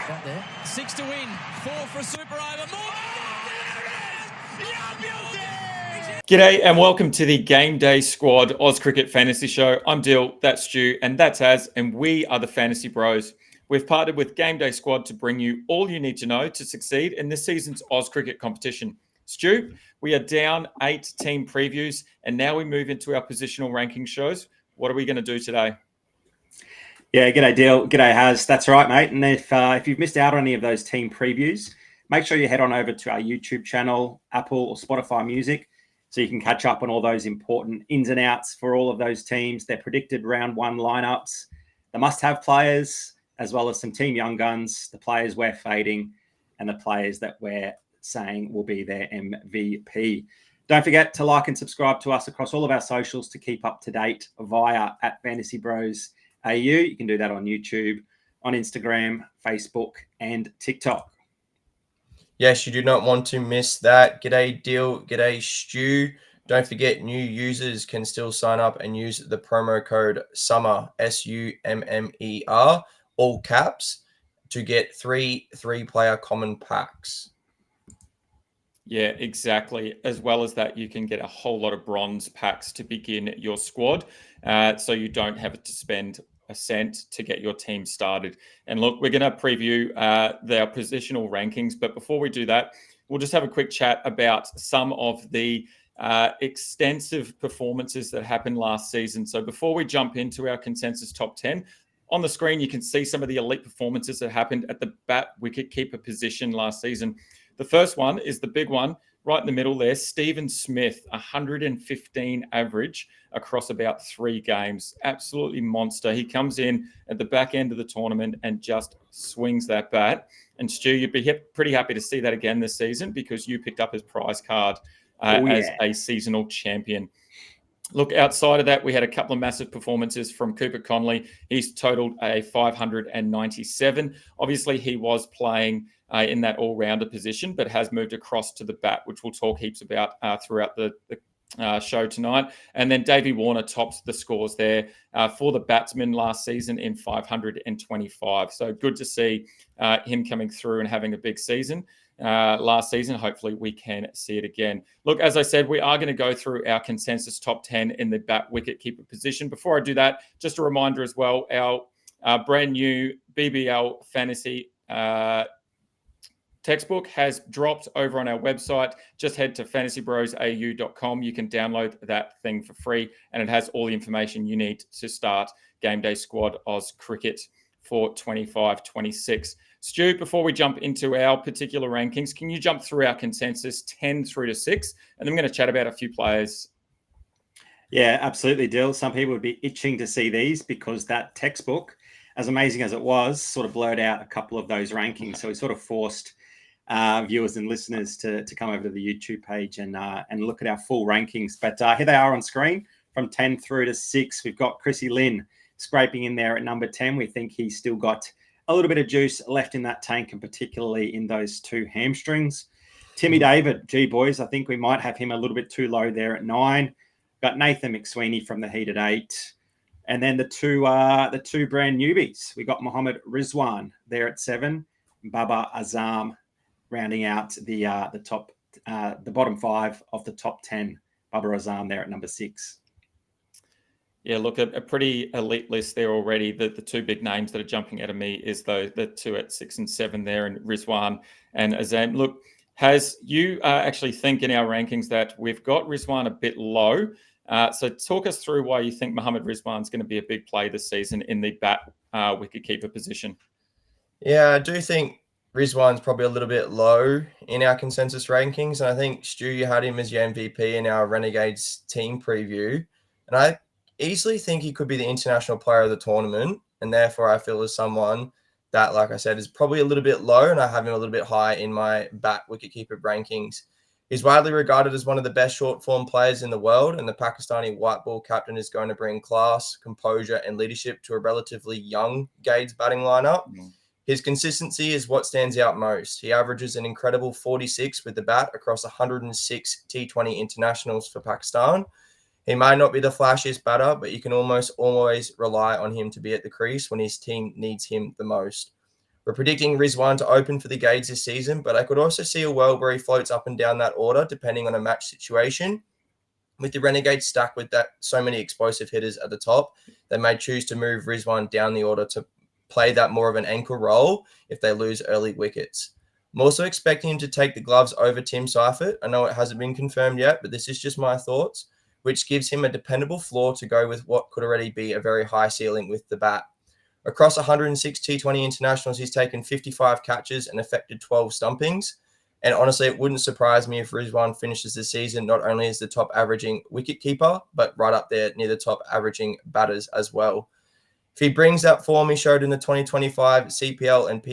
Got there. 6 to win, 4 for a super over. G'day and welcome to the Game Day Squad Oz Cricket Fantasy Show. I'm Dill, that's Stu, and that's Az, and we are the Fantasy Bros. We've partnered with Game Day Squad to bring you all you need to know to succeed in this season's Oz Cricket competition. Stu, we are down 8 team previews, and now we move into our positional ranking shows. What are we going to do today? Yeah, g'day Dill, g'day Haz. That's right, mate. And if you've missed out on any of those team previews, make sure you head on over to our YouTube channel, Apple or Spotify Music, so you can catch up on all those important ins and outs for all of those teams, their predicted round one lineups, the must-have players, as well as some team young guns, the players we're fading, and the players that we're saying will be their MVP. Don't forget to like and subscribe to us across all of our socials to keep up to date via @FantasyBros. You can do that on YouTube, on Instagram, Facebook, and TikTok. Yes, you do not want to miss that. G'day Dill, g'day Stu. Don't forget, new users can still sign up and use the promo code SUMMER, SUMMER, all caps, to get three-player common packs. Yeah, exactly. As well as that, you can get a whole lot of bronze packs to begin your squad, so you don't have to spend a cent to get your team started. And look, we're going to preview their positional rankings, but before we do that, we'll just have a quick chat about some of the extensive performances that happened last season. So before we jump into our consensus top 10, on the screen, you can see some of the elite performances that happened at the bat wicketkeeper position last season. The first one is the big one right in the middle there. Stephen Smith, 115 average across about 3 games. Absolutely monster. He comes in at the back end of the tournament and just swings that bat. And Stu, you'd be pretty happy to see that again this season because you picked up his prize card as a seasonal champion. Look, outside of that, we had a couple of massive performances from Cooper Conley. He's totaled a 597. Obviously, he was playing in that all-rounder position, but has moved across to the bat, which we'll talk heaps about throughout the show tonight. And then Davey Warner tops the scores there for the batsman last season in 525. So good to see him coming through and having a big season. Last season. Hopefully we can see it again. Look, as I said, we are going to go through our consensus top 10 in the bat wicket keeper position. Before I do that, just a reminder as well, our brand new BBL fantasy textbook has dropped over on our website. Just head to fantasybrosau.com. You can download that thing for free, and it has all the information you need to start Game Day Squad Oz Cricket for 25-26. Stu, before we jump into our particular rankings, can you jump through our consensus 10 through to 6? And then I'm going to chat about a few players. Yeah, absolutely, Dill. Some people would be itching to see these because that textbook, as amazing as it was, sort of blurred out a couple of those rankings. So we sort of forced viewers and listeners to come over to the YouTube page and look at our full rankings. But here they are on screen from 10 through to 6. We've got Chrissy Lynn scraping in there at number 10. We think he's still got a little bit of juice left in that tank, and particularly in those 2 hamstrings. Timmy David, gee boys, I think we might have him a little bit too low there at 9. Got Nathan McSweeney from the Heat at 8. And then the two brand newbies. We got Mohammad Rizwan there at 7. Baba Azam rounding out the bottom 5 of the top 10. Baba Azam there at number 6. Yeah, look, a pretty elite list there already. The 2 big names that are jumping out of me is the 2 at 6 and 7 there, and Rizwan and Azam. Look, has you actually think in our rankings that we've got Rizwan a bit low? So talk us through why you think Mohammad Rizwan's going to be a big play this season in the bat wicketkeeper position. Yeah, I do think Rizwan's probably a little bit low in our consensus rankings. And I think, Stu, you had him as your MVP in our Renegades team preview. And I easily think he could be the international player of the tournament. And therefore, I feel as someone that, like I said, is probably a little bit low. And I have him a little bit high in my bat wicketkeeper rankings. He's widely regarded as one of the best short-form players in the world, and the Pakistani white ball captain is going to bring class, composure, and leadership to a relatively young Gades batting lineup. His consistency is what stands out most. He averages an incredible 46 with the bat across 106 T20 internationals for Pakistan. He may not be the flashiest batter, but you can almost always rely on him to be at the crease when his team needs him the most. We're predicting Rizwan to open for the Gades this season, but I could also see a world where he floats up and down that order depending on a match situation. With the Renegades stacked with that so many explosive hitters at the top, they may choose to move Rizwan down the order to play that more of an anchor role if they lose early wickets. I'm also expecting him to take the gloves over Tim Seifert. I know it hasn't been confirmed yet, but this is just my thoughts, which gives him a dependable floor to go with what could already be a very high ceiling with the bat. Across 106 T20 internationals, he's taken 55 catches and affected 12 stumpings. And honestly, it wouldn't surprise me if Rizwan finishes the season not only as the top averaging wicketkeeper, but right up there near the top averaging batters as well. If he brings that form he showed in the 2025 CPL and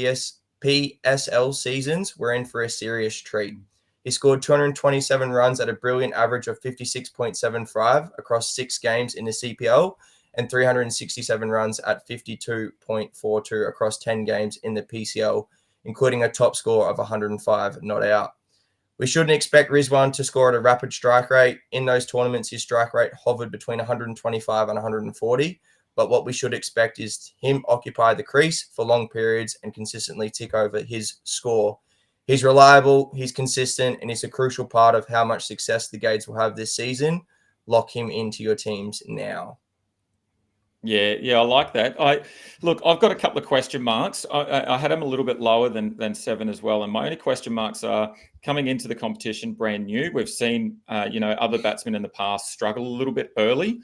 PSL seasons, we're in for a serious treat. He scored 227 runs at a brilliant average of 56.75 across 6 games in the CPL and 367 runs at 52.42 across 10 games in the PCL, including a top score of 105 not out. We shouldn't expect Rizwan to score at a rapid strike rate. In those tournaments, his strike rate hovered between 125 and 140. But what we should expect is him occupy the crease for long periods and consistently tick over his score. He's reliable, he's consistent, and he's a crucial part of how much success the Gades will have this season. Lock him into your teams now. Yeah, I like that. I've got a couple of question marks. I had him a little bit lower than 7 as well, and my only question marks are coming into the competition brand new. We've seen other batsmen in the past struggle a little bit early,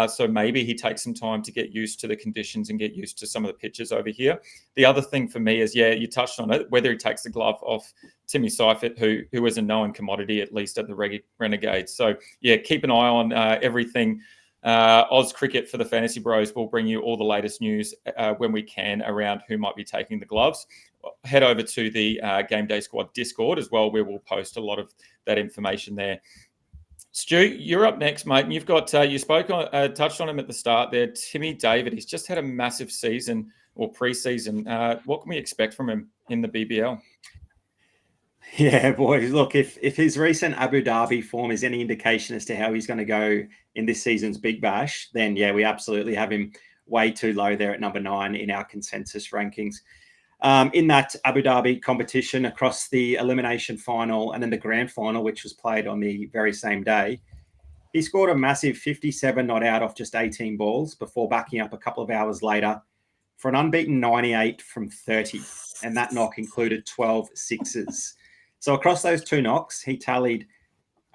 so maybe he takes some time to get used to the conditions and get used to some of the pitches over here. The other thing for me is, you touched on it, whether he takes the glove off Timmy Seifert, who is a known commodity at least at the Renegades. So keep an eye on everything. Oz Cricket for the Fantasy Bros will bring you all the latest news when we can around who might be taking the gloves. Head over to the Game Day Squad Discord as well, where we'll post a lot of that information there. Stu, you're up next, mate. And you've got touched on him at the start there. Timmy David, he's just had a massive season or pre-season. What can we expect from him in the BBL? Yeah, boys. Look, if his recent Abu Dhabi form is any indication as to how he's going to go in this season's Big Bash, then we absolutely have him way too low there at number 9 in our consensus rankings. In that Abu Dhabi competition across the elimination final and then the grand final, which was played on the very same day, he scored a massive 57 not out off just 18 balls before backing up a couple of hours later for an unbeaten 98 from 30. And that knock included 12 sixes. So across those 2 knocks, he tallied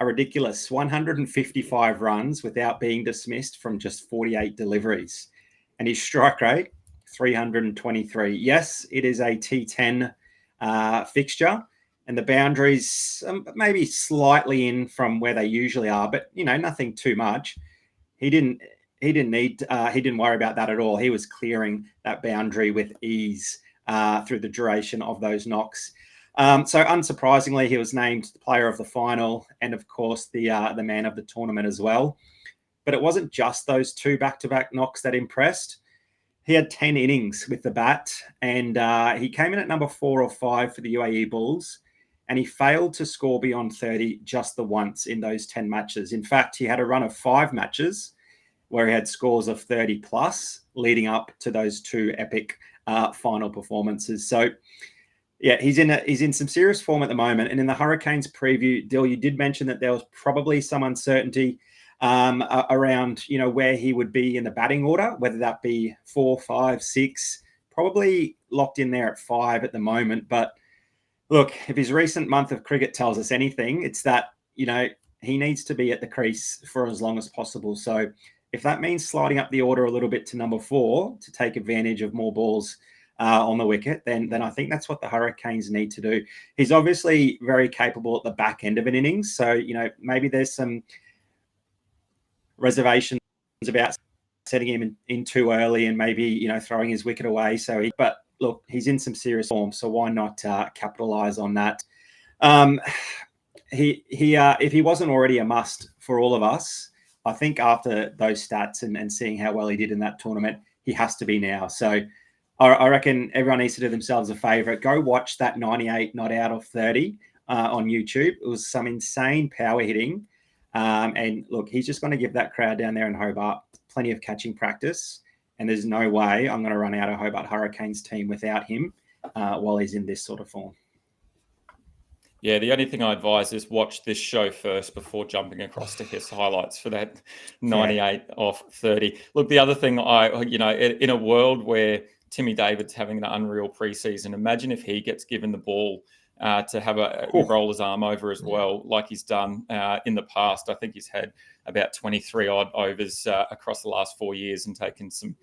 a ridiculous 155 runs without being dismissed from just 48 deliveries. And his strike rate, 323. Yes, it is a T10 fixture, and the boundaries maybe slightly in from where they usually are, but nothing too much. He didn't worry about that at all. He was clearing that boundary with ease through the duration of those knocks. So unsurprisingly, he was named the player of the final and, of course, the man of the tournament as well. But it wasn't just those 2 back-to-back knocks that impressed. He had 10 innings with the bat, and he came in at number 4 or 5 for the UAE Bulls, and he failed to score beyond 30 just the once in those 10 matches. In fact, he had a run of 5 matches where he had scores of 30 plus leading up to those 2 epic final performances. So, he's in some serious form at the moment. And in the Hurricanes preview, Dill, you did mention that there was probably some uncertainty around, where he would be in the batting order, whether that be 4, 5, 6, probably locked in there at 5 at the moment. But look, if his recent month of cricket tells us anything, it's that, he needs to be at the crease for as long as possible. So if that means sliding up the order a little bit to number 4 to take advantage of more balls on the wicket, then I think that's what the Hurricanes need to do. He's obviously very capable at the back end of an innings. So, maybe there's some reservations about setting him in too early and maybe, throwing his wicket away. But look, he's in some serious form. So why not capitalize on that? If he wasn't already a must for all of us, I think after those stats and seeing how well he did in that tournament, he has to be now. So I reckon everyone needs to do themselves a favor. Go watch that 98 not out of 30 on YouTube. It was some insane power hitting. And look, he's just going to give that crowd down there in Hobart plenty of catching practice. And there's no way I'm going to run out a Hobart Hurricanes team without him. while he's in this sort of form. Yeah, the only thing I advise is watch this show first before jumping across to his highlights for that 98 off 30. Look, the other thing in a world where Timmy David's having an unreal preseason, imagine if he gets given the ball to have roll his arm over as well, like he's done in the past. I think he's had about 23 odd overs across the last 4 years and taken some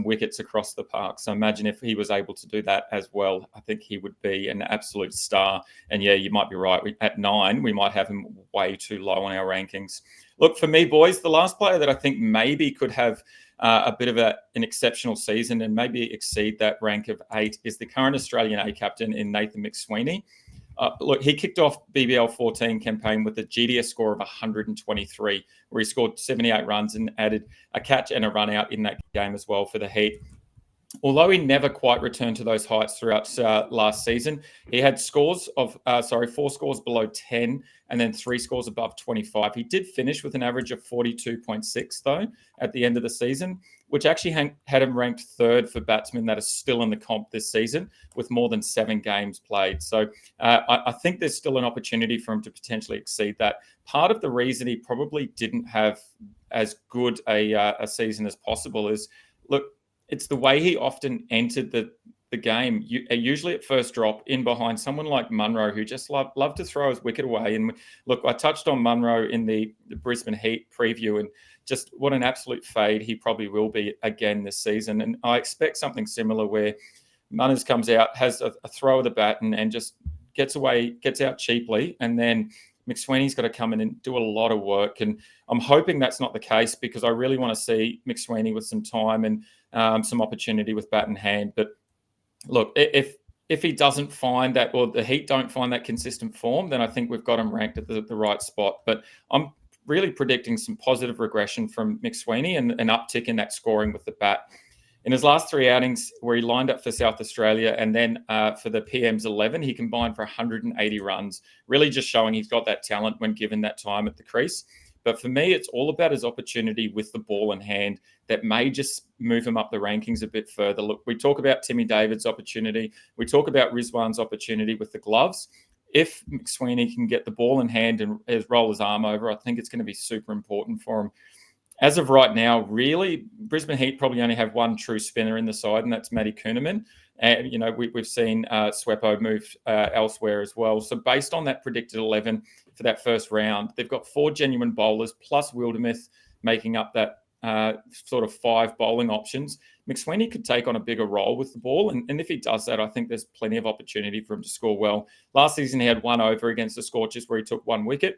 wickets across the park. So imagine if he was able to do that as well. I think he would be an absolute star. And yeah, you might be right. At 9, we might have him way too low on our rankings. Look, for me, boys, the last player that I think maybe could have a bit of an exceptional season and maybe exceed that rank of 8 is the current Australian A captain in Nathan McSweeney. Look, he kicked off BBL 14 campaign with a GDS score of 123, where he scored 78 runs and added a catch and a run out in that game as well for the Heat. Although he never quite returned to those heights throughout last season, he had 4 scores below 10 and then 3 scores above 25. He did finish with an average of 42.6 though at the end of the season, which actually had him ranked 3rd for batsmen that are still in the comp this season with more than 7 games played. So I think there's still an opportunity for him to potentially exceed that. Part of the reason he probably didn't have as good a season as possible is, look, it's the way he often entered the game. Usually at first drop in behind someone like Munro, who just loved to throw his wicket away. And look, I touched on Munro in the Brisbane Heat preview, and just what an absolute fade he probably will be again this season. And I expect something similar where Munners comes out, has a throw of the bat and just gets out cheaply. And then McSweeney's got to come in and do a lot of work. And I'm hoping that's not the case, because I really want to see McSweeney with some time and some opportunity with bat in hand. But look, if he doesn't find that, or the Heat don't find that consistent form, then I think we've got him ranked at the right spot. But I'm really predicting some positive regression from McSweeney and an uptick in that scoring with the bat. In his last 3 outings where he lined up for South Australia and then for the PM's 11, he combined for 180 runs, really just showing he's got that talent when given that time at the crease. But for me, it's all about his opportunity with the ball in hand that may just move him up the rankings a bit further. Look, we talk about Timmy David's opportunity. We talk about Rizwan's opportunity with the gloves. If McSweeney can get the ball in hand and roll his arm over, I think it's going to be super important for him. As of right now, really, Brisbane Heat probably only have one true spinner in the side, and that's Matty Kuhnemann. And, we've seen Swepo move elsewhere as well. So based on that predicted 11 for that first round, they've got 4 genuine bowlers plus Wildermuth making up that sort of 5 bowling options. McSweeney could take on a bigger role with the ball. And if he does that, I think there's plenty of opportunity for him to score well. Last season, he had 1 over against the Scorchers where he took 1 wicket.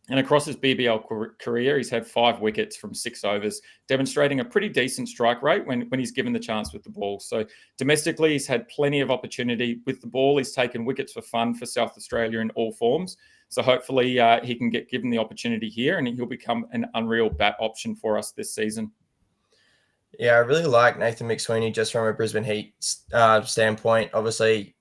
And across his BBL career, he's had 5 wickets from 6 overs, demonstrating a pretty decent strike rate when he's given the chance with the ball. So domestically, he's had plenty of opportunity with the ball. He's taken wickets for fun for South Australia in all forms. So hopefully he can get given the opportunity here and he'll become an unreal bat option for us this season. Yeah, I really like Nathan McSweeney just from a Brisbane Heat standpoint. Obviously,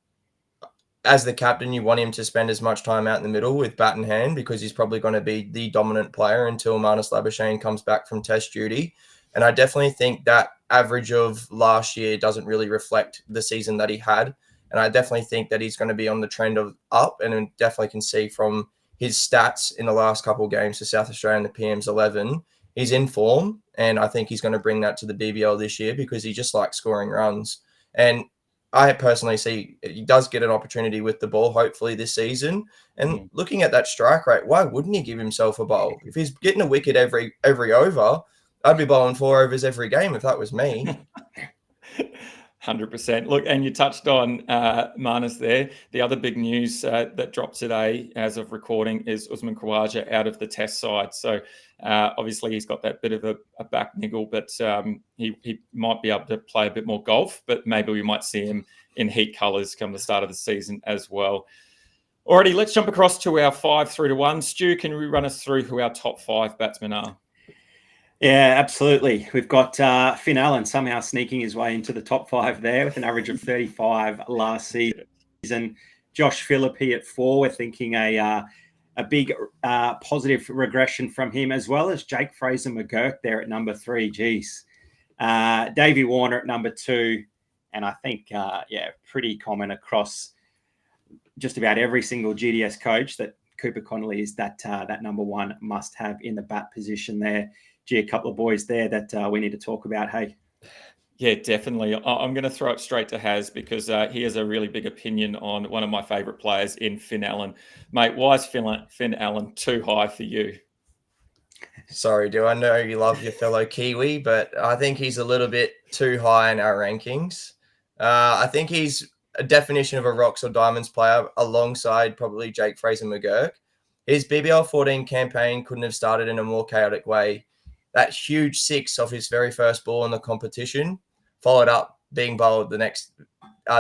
as the captain, you want him to spend as much time out in the middle with bat in hand, because he's probably going to be the dominant player until Marnus Labuschagne comes back from test duty. And I definitely think that average of last year doesn't really reflect the season that he had. And I definitely think that he's going to be on the trend of up, and definitely can see from his stats in the last couple of games for South Australia and the PM's 11, he's in form. And I think he's going to bring that to the BBL this year, because he just likes scoring runs. And I personally see he does get an opportunity with the ball, hopefully this season. And looking at that strike rate, why wouldn't he give himself a bowl? If he's getting a wicket every over, I'd be bowling 4 overs every game if that was me. 100%. Look, and you touched on Marnus there. The other big news that dropped today as of recording is Usman Khawaja out of the test side. So obviously he's got that bit of a back niggle, but he might be able to play a bit more golf, but maybe we might see him in Heat colours come the start of the season as well. Alrighty, let's jump across to our 5 through to 1. Stu, can you run us through who our top 5 batsmen are? Yeah, absolutely. We've got Finn Allen somehow sneaking his way into the top 5 there with an average of 35 last season. Josh Philippe at 4. We're thinking a big positive regression from him, as well as Jake Fraser McGurk there at number 3. Geez. Davey Warner at number 2. And I think, pretty common across just about every single GDS coach that Cooper Connolly is that number one must-have in the bat position there. Gee, a couple of boys there that we need to talk about, hey? Yeah, definitely. I'm going to throw it straight to Haz because he has a really big opinion on one of my favourite players in Finn Allen. Mate, why is Finn Allen too high for you? Sorry, I know you love your fellow Kiwi, but I think he's a little bit too high in our rankings. I think he's a definition of a rocks or diamonds player alongside probably Jake Fraser McGurk. His BBL 14 campaign couldn't have started in a more chaotic way. That huge 6 off his very first ball in the competition, followed up being bowled the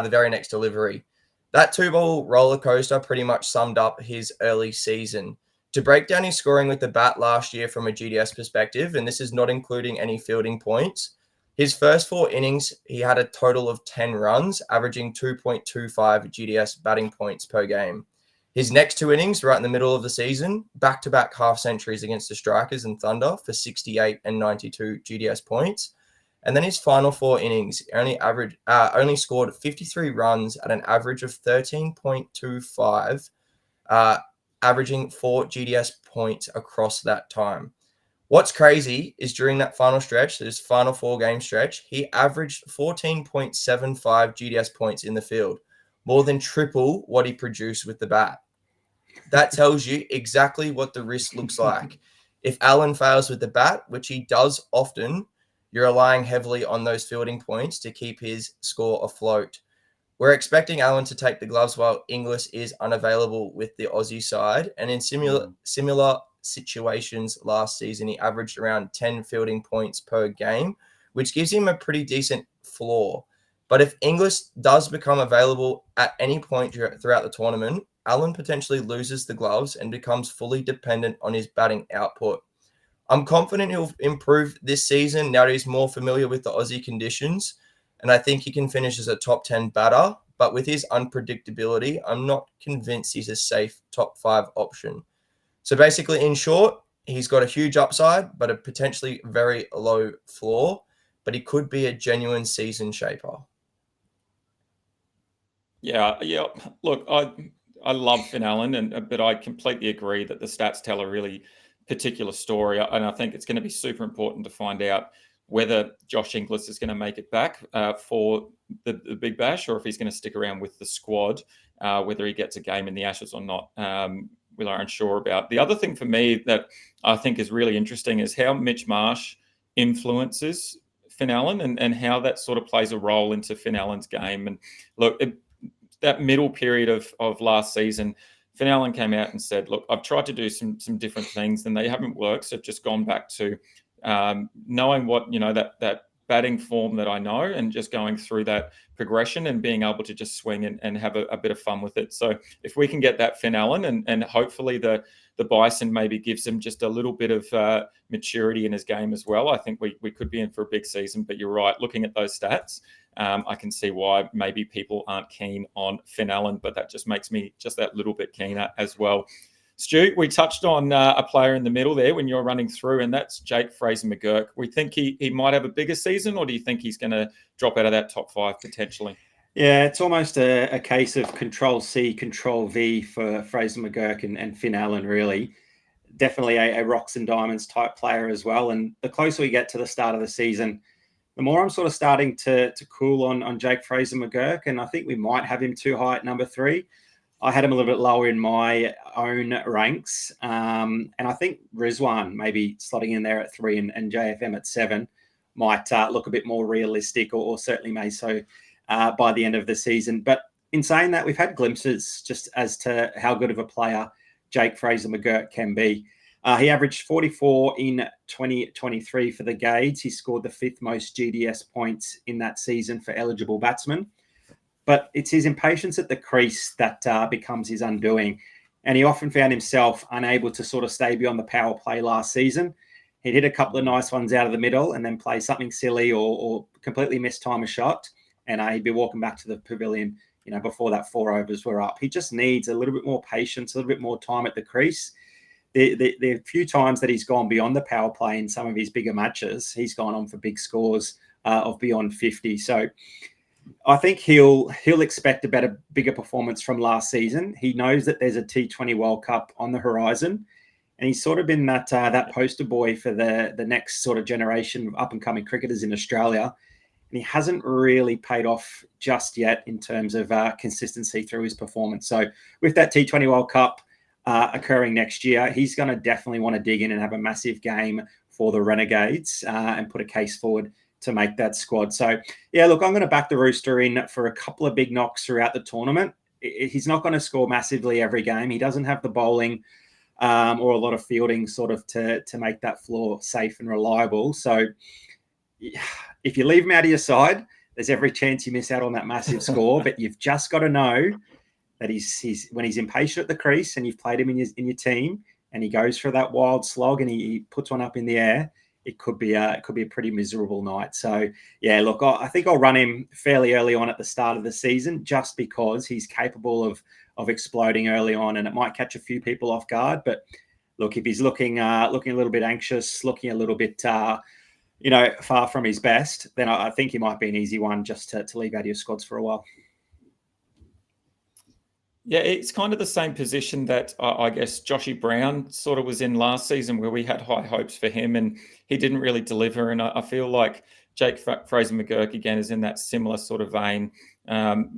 very next delivery. That 2-ball roller coaster pretty much summed up his early season. To break down his scoring with the bat last year from a GDS perspective, and this is not including any fielding points, his first 4 innings, he had a total of 10 runs, averaging 2.25 GDS batting points per game. His next 2 innings, right in the middle of the season, back-to-back half centuries against the Strikers and Thunder for 68 and 92 GDS points. And then his final 4 innings only scored 53 runs at an average of 13.25, averaging 4 GDS points across that time. What's crazy is during that final stretch, this final 4-game stretch, he averaged 14.75 GDS points in the field, more than triple what he produced with the bat. That tells you exactly what the risk looks like. If Allen fails with the bat, which he does often, you're relying heavily on those fielding points to keep his score afloat. We're expecting Allen to take the gloves while Inglis is unavailable with the Aussie side. And in similar situations last season, he averaged around 10 fielding points per game, which gives him a pretty decent floor. But if Inglis does become available at any point throughout the tournament, Allen potentially loses the gloves and becomes fully dependent on his batting output. I'm confident he'll improve this season now that he's more familiar with the Aussie conditions, and I think he can finish as a top 10 batter. But with his unpredictability, I'm not convinced he's a safe top 5 option. So basically, in short, he's got a huge upside, but a potentially very low floor, but he could be a genuine season shaper. Yeah. Look, I love Finn Allen, but I completely agree that the stats tell a really particular story, and I think it's going to be super important to find out whether Josh Inglis is going to make it back for the Big Bash, or if he's going to stick around with the squad, whether he gets a game in the Ashes or not. We are unsure about. The other thing for me that I think is really interesting is how Mitch Marsh influences Finn Allen and how that sort of plays a role into Finn Allen's game. And look, that middle period of last season, Finn Allen came out and said, look, I've tried to do some different things and they haven't worked. So I've just gone back to knowing what, that batting form that I know and just going through that progression and being able to just swing and have a bit of fun with it. So if we can get that Finn Allen and hopefully the Bison maybe gives him just a little bit of maturity in his game as well, I think we could be in for a big season. But you're right, looking at those stats, I can see why maybe people aren't keen on Finn Allen, but that just makes me just that little bit keener as well. Stu, we touched on a player in the middle there when you're running through, and that's Jake Fraser McGurk. We think he might have a bigger season, or do you think he's going to drop out of that top 5 potentially? Yeah, it's almost a case of Control-C, Control-V for Fraser McGurk and Finn Allen, really. Definitely a rocks and diamonds type player as well. And the closer we get to the start of the season, the more I'm sort of starting to cool on Jake Fraser McGurk, and I think we might have him too high at number 3. I had him a little bit lower in my own ranks. And I think Rizwan maybe slotting in there at 3 and JFM at 7 might look a bit more realistic or certainly may so by the end of the season. But in saying that, we've had glimpses just as to how good of a player Jake Fraser McGurk can be. He averaged 44 in 2023 for the Gades. He scored the 5th most GDS points in that season for eligible batsmen. But it's his impatience at the crease that becomes his undoing. And he often found himself unable to sort of stay beyond the power play last season. He'd hit a couple of nice ones out of the middle and then play something silly or completely mistime a shot. And he'd be walking back to the pavilion, before that 4 overs were up. He just needs a little bit more patience, a little bit more time at the crease. The few times that he's gone beyond the power play in some of his bigger matches, he's gone on for big scores of beyond 50. So I think he'll expect a bigger performance from last season. He knows that there's a T20 World Cup on the horizon, and he's sort of been that poster boy for the next sort of generation of up and coming cricketers in Australia. And he hasn't really paid off just yet in terms of consistency through his performance. So with that T20 World Cup occurring next year, he's going to definitely want to dig in and have a massive game for the Renegades and put a case forward to make that squad. So, yeah, look, I'm going to back the Rooster in for a couple of big knocks throughout the tournament. He's not going to score massively every game. He doesn't have the bowling or a lot of fielding sort of to make that floor safe and reliable. So if you leave him out of your side, there's every chance you miss out on that massive score, but you've just got to know that he's when he's impatient at the crease and you've played him in your team and he goes for that wild slog and he puts one up in the air, it could be a pretty miserable night. So yeah, look, I think I'll run him fairly early on at the start of the season just because he's capable of exploding early on, and it might catch a few people off guard. But look, if he's looking a little bit anxious, looking a little bit far from his best, then I think he might be an easy one just to leave out of your squads for a while. Yeah, it's kind of the same position that I guess Joshy Brown sort of was in last season, where we had high hopes for him and he didn't really deliver. And I feel like Jake Fraser McGurk, again, is in that similar sort of vein.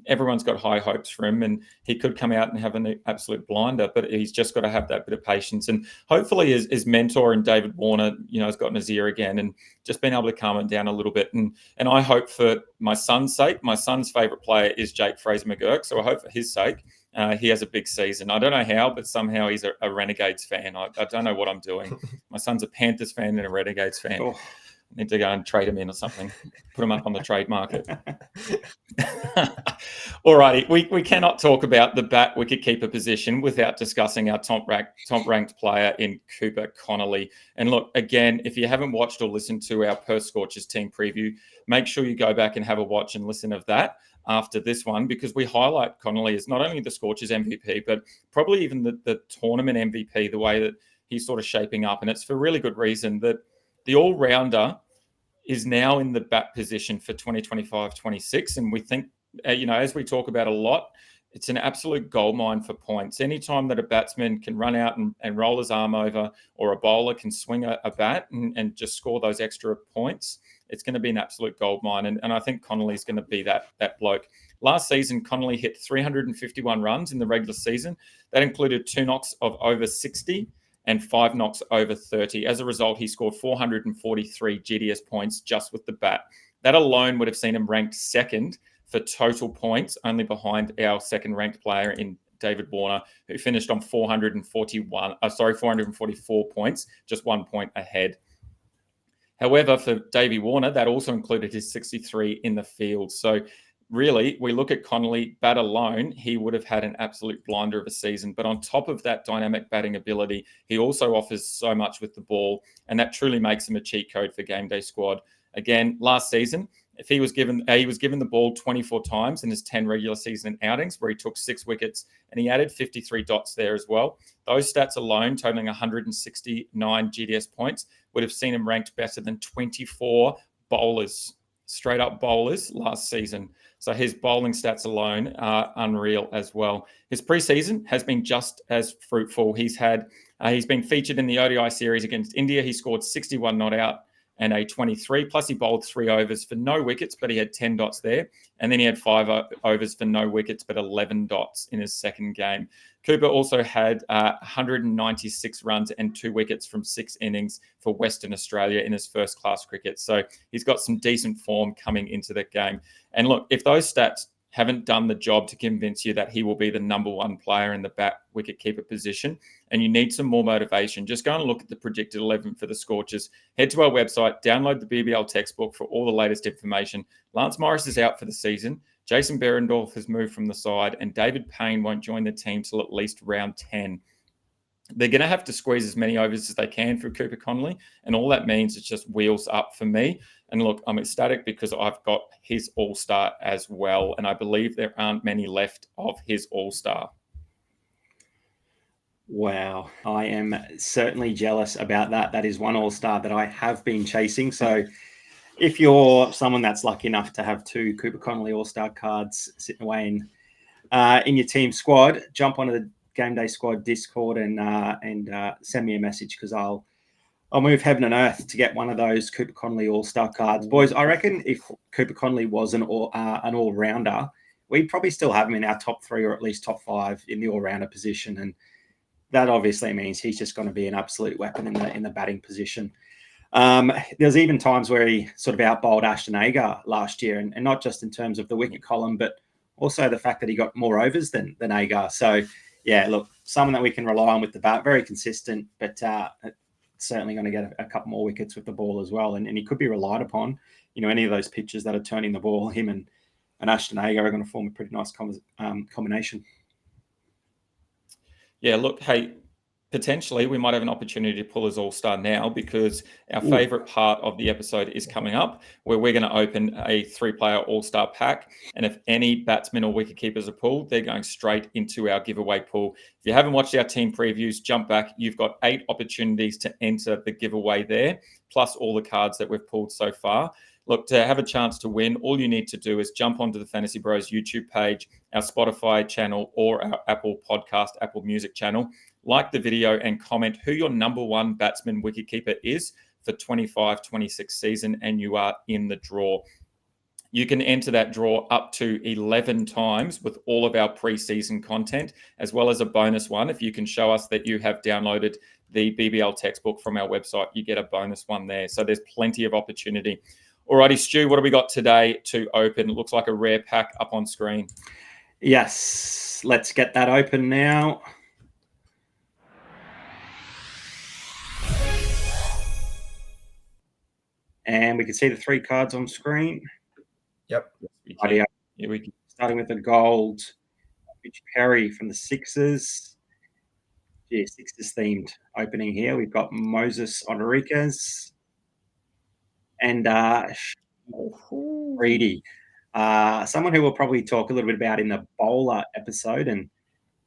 Everyone's got high hopes for him and he could come out and have an absolute blinder, but he's just got to have that bit of patience. And hopefully his mentor and David Warner, has gotten his ear again and just been able to calm it down a little bit. And I hope for my son's sake, my son's favourite player is Jake Fraser McGurk. So I hope for his sake, he has a big season. I don't know how, but somehow he's a Renegades fan. I don't know what I'm doing. My son's a Panthers fan and a Renegades fan. Oh. I need to go and trade him in or something. Put him up on the trade market. All righty. We cannot talk about the bat wicketkeeper position without discussing our top-ranked player in Cooper Connolly. And look, again, if you haven't watched or listened to our Perth Scorchers team preview, make sure you go back and have a watch and listen of that after this one, because we highlight Connolly as not only the Scorchers MVP, but probably even the tournament MVP, the way that he's sort of shaping up. And it's for really good reason that the all-rounder is now in the bat position for 2025-26. And we think, as we talk about a lot, it's an absolute goldmine for points. Anytime that a batsman can run out and roll his arm over, or a bowler can swing a bat and just score those extra points, it's going to be an absolute goldmine. And I think Connolly's going to be that bloke. Last season, Connolly hit 351 runs in the regular season. That included 2 knocks of over 60 and 5 knocks over 30. As a result, he scored 443 GDS points just with the bat. That alone would have seen him ranked second for total points, only behind our second-ranked player in David Warner, who finished on 444 points, just 1 point ahead. However, for Davey Warner, that also included his 63 in the field. So really, we look at Connolly, bat alone, he would have had an absolute blinder of a season. But on top of that dynamic batting ability, he also offers so much with the ball, and that truly makes him a cheat code for GameDay squad. Again, last season, if he was given the ball 24 times in his 10 regular season outings, where he took 6 wickets, and he added 53 dots there as well. Those stats alone, totaling 169 GDS points, would have seen him ranked better than 24 bowlers, straight up bowlers last season. So his bowling stats alone are unreal as well. His preseason has been just as fruitful. He's been featured in the ODI series against India. He scored 61 not out and a 23. Plus he bowled 3 overs for no wickets, but he had 10 dots there. And then he had 5 overs for no wickets, but 11 dots in his second game. Cooper also had 196 runs and 2 wickets from 6 innings for Western Australia in his first-class cricket. So he's got some decent form coming into that game. And look, if those stats haven't done the job to convince you that he will be the number 1 player in the bat wicketkeeper position, and you need some more motivation, just go and look at the predicted 11 for the Scorchers. Head to our website, download the BBL textbook for all the latest information. Lance Morris is out for the season. Jason Behrendorff has moved from the side, and David Payne won't join the team till at least round 10. They're going to have to squeeze as many overs as they can for Cooper Connolly, and all that means is just wheels up for me. And look, I'm ecstatic because I've got his all-star as well, and I believe there aren't many left of his all-star. Wow, I am certainly jealous about that. That is one all-star that I have been chasing. So if you're someone that's lucky enough to have 2 Cooper Connolly All-Star cards sitting away in your team squad, jump onto the Game Day Squad Discord and send me a message, because I'll move heaven and earth to get one of those Cooper Connolly All-Star cards. Boys, I reckon if Cooper Connolly was an all-rounder, we'd probably still have him in our top 3 or at least top 5 in the all-rounder position. And that obviously means he's just going to be an absolute weapon in the batting position. There's even times where he sort of out-bowled Ashton Agar last year, and not just in terms of the wicket column, but also the fact that he got more overs than Agar. So, yeah, look, someone that we can rely on with the bat, very consistent, but certainly going to get a couple more wickets with the ball as well. And he could be relied upon. You know, any of those pitchers that are turning the ball, him and Ashton Agar are going to form a pretty nice combination. Yeah, look, hey, potentially we might have an opportunity to pull his all-star now, because our favorite part of the episode is coming up, where we're going to open a 3-player all-star pack. And if any batsmen or wicketkeepers are pulled, they're going straight into our giveaway pool. If you haven't watched our team previews, jump back. You've got 8 opportunities to enter the giveaway there, plus all the cards that we've pulled so far. Look, to have a chance to win, all you need to do is jump onto the Fantasy Bros YouTube page, our Spotify channel, or our Apple Podcast, Apple Music channel. Like the video and comment who your number 1 batsman wicketkeeper is for 25-26 season, and you are in the draw. You can enter that draw up to 11 times with all of our pre-season content, as well as a bonus one. If you can show us that you have downloaded the BBL textbook from our website, you get a bonus one there. So there's plenty of opportunity. Alrighty, Stu, what have we got today to open? It looks like a rare pack up on screen. Yes, let's get that open now. And we can see the 3 cards on screen. Yep. Yeah, we can. Starting with the gold, Mitch Perry from the Sixers. Yeah, Sixers themed opening here. We've got Moses Enriquez and Reedy. Someone who we'll probably talk a little bit about in the bowler episode, and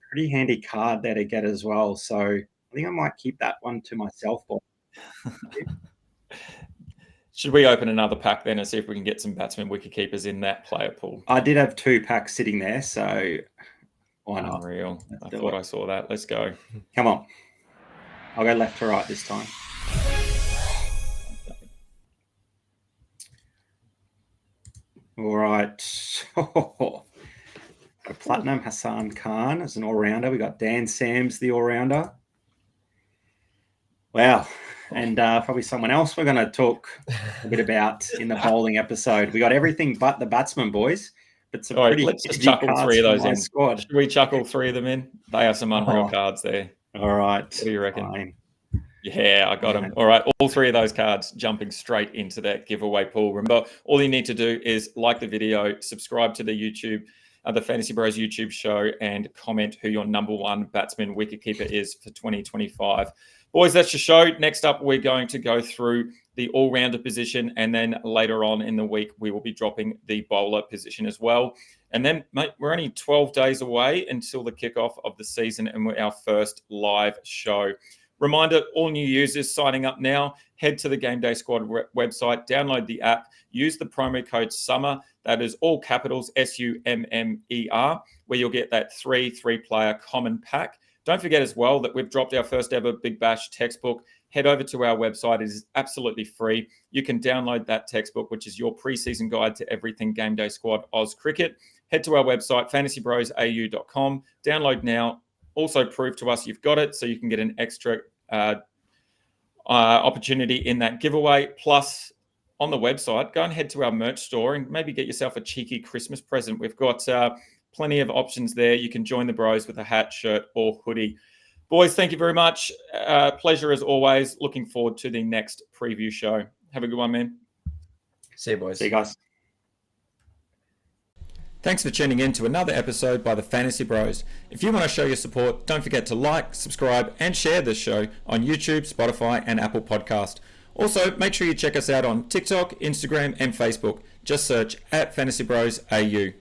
pretty handy card there to get as well. So I think I might keep that one to myself. Should we open another pack then and see if we can get some batsman wicketkeepers in that player pool? I did have 2 packs sitting there, so why not? Unreal. I thought I saw that. Let's go. Come on. I'll go left to right this time. All right. Platinum Hassan Khan as an all-rounder. We got Dan Sams, the all-rounder. Wow. And probably someone else we're going to talk a bit about in the bowling episode. We got everything but the batsman, boys. But some pretty let's just chuckle 3 of those in. Squad. Should we chuckle 3 of them in? They are some unreal cards there. All right. What do you reckon? Fine. Yeah, I got them. All right, all 3 of those cards jumping straight into that giveaway pool. Remember, all you need to do is like the video, subscribe to the YouTube, the Fantasy Bros YouTube show, and comment who your number 1 batsman wicketkeeper is for 2025. Boys, that's your show. Next up, we're going to go through the all-rounder position, and then later on in the week, we will be dropping the bowler position as well. And then, mate, we're only 12 days away until the kickoff of the season and our first live show. Reminder, all new users signing up now, head to the Game Day Squad website, download the app, use the promo code SUMMER, that is all capitals, SUMMER, where you'll get that 3-player common pack. Don't forget as well that we've dropped our first ever Big Bash textbook. Head over to our website. It is absolutely free. You can download that textbook, which is your preseason guide to everything Game Day Squad Oz Cricket. Head to our website, fantasybrosau.com. Download now. Also prove to us you've got it so you can get an extra opportunity in that giveaway. Plus, on the website, go and head to our merch store and maybe get yourself a cheeky Christmas present. We've got plenty of options there. You can join the bros with a hat, shirt, or hoodie. Boys, thank you very much. Pleasure as always. Looking forward to the next preview show. Have a good one, man. See you, boys. See you guys. Thanks for tuning in to another episode by the Fantasy Bros. If you want to show your support, don't forget to like, subscribe, and share this show on YouTube, Spotify, and Apple Podcast. Also, make sure you check us out on TikTok, Instagram, and Facebook. Just search @FantasyBrosAU.